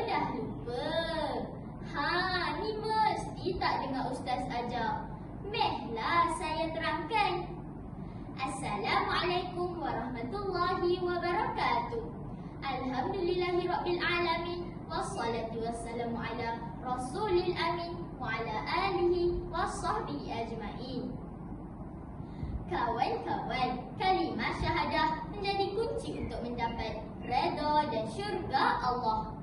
dah lupa? Ni mesti tak dengar Ustaz ajar. Mehlah saya terangkan. Assalamualaikum warahmatullahi wabarakatuh. Alhamdulillahirabbil alamin. Wassalatu wassalamu ala rasulil amin wa ala alihi wasahbihi ajmain. Kawan-kawan, kalimah syahadah menjadi kunci untuk mendapat redha dan syurga Allah.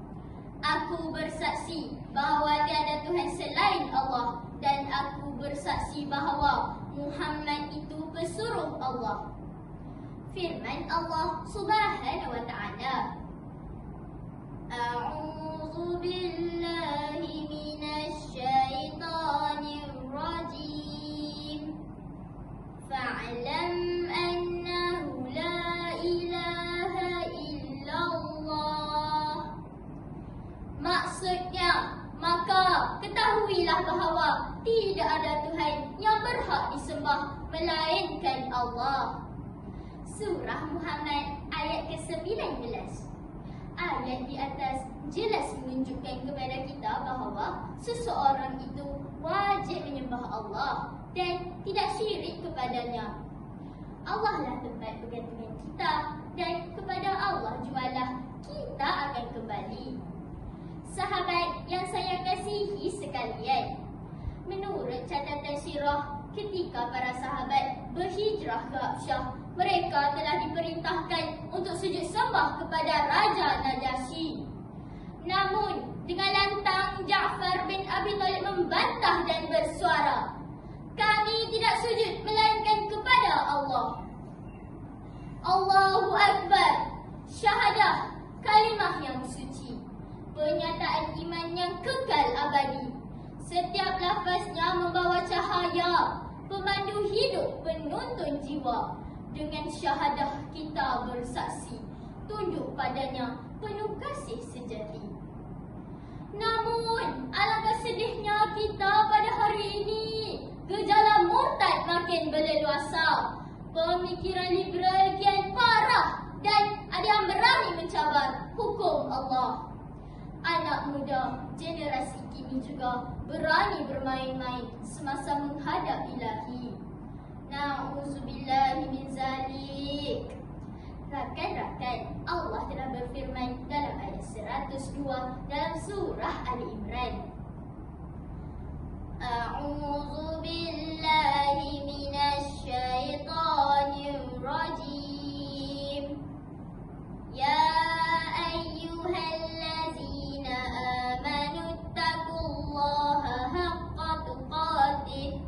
Aku bersaksi bahawa tiada Tuhan selain Allah, dan aku bersaksi bahawa Muhammad itu pesuruh Allah. Firman Allah Subhanahu wa ta'ala, A'udzu billahi minasy syaithanir rajim. Fa'lam annahu la ilaha illallah. Maksudnya, maka ketahuilah bahawa tidak ada Tuhan yang berhak disembah melainkan Allah. Surah Muhammad ayat ke-19. Ayat di atas jelas menunjukkan kepada kita bahawa seseorang itu wajib menyembah Allah dan tidak syirik kepadanya. Allah lah tempat pergantungan kita, dan kepada Allah jualah kita akan kembali. Sahabat yang saya kasihi sekalian, menurut catatan sirah, ketika para sahabat berhijrah ke Habsyah, mereka telah diperintahkan untuk sujud sembah kepada Raja Najasyi. Namun, dengan lantang Ja'far bin Abi Talib membantah dan bersuara, kami tidak sujud melainkan kepada Allah. Allahu Akbar, syahadah, kalimah yang suci, penyataan iman yang kekal abadi. Setiap lafaznya membawa cahaya, pemandu hidup, penuntun jiwa. Dengan syahadah kita bersaksi, tunduk padanya penuh kasih sejati. Namun, alangkah sedihnya kita pada hari ini. Gejala murtad makin berleluasa. Pemikiran liberal kian parah, dan ada yang berani mencabar hukum Allah. Anak muda generasi kini juga berani bermain-main semasa menghadap ilahi. Na'udzubillahi min zalik. Rakan-rakan, Allah telah berfirman dalam ayat 102 dalam surah Ali Imran. A'udzu billahi minasy syaithanir rajim. Ya ayyuhallazina amanu taqullaha haqqa tuqatih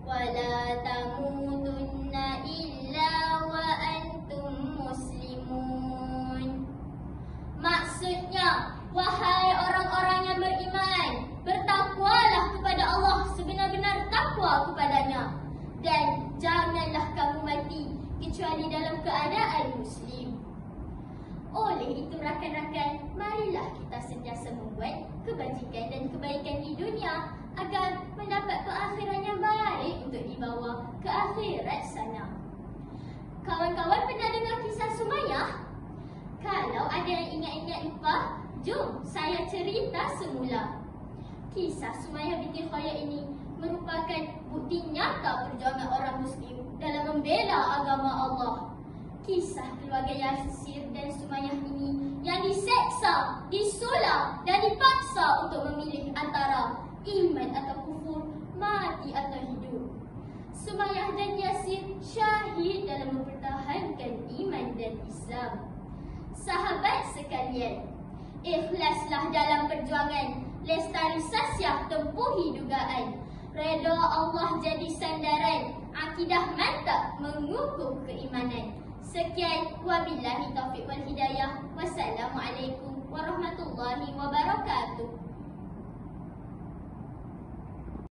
wa la tamutunna illa wa antum muslimun. Maksudnya, wahai orang-orang yang beriman, bertakwalah kepada Allah sebenar-benar takwa kepadanya, dan janganlah kamu mati kecuali dalam keadaan muslim. Oleh itu rakan-rakan, marilah kita sentiasa membuat kebajikan dan kebaikan di dunia agar mendapat keakhiran yang baik untuk dibawa ke akhirat sana. Kawan-kawan pernah dengar kisah Sumayyah? Kalau ada yang ingat-ingat lupa, jom saya cerita semula. Kisah Sumayyah binti Khayyat ini merupakan bukti nyata perjuangan orang Muslim dalam membela agama Allah. Kisah keluarga Yasir dan Sumayyah ini yang diseksa, disulap dan dipaksa untuk memilih antara iman atau kufur, mati atau hidup. Sumayyah dan Yasir syahid dalam mempertahankan iman dan Islam. Sahabat sekalian, ikhlaslah dalam perjuangan, lestari sasyah tempuhi dugaan. Redha Allah jadi sandaran, akidah mantap mengukuh keimanan. Sekian, wabillahi taufiq wal hidayah.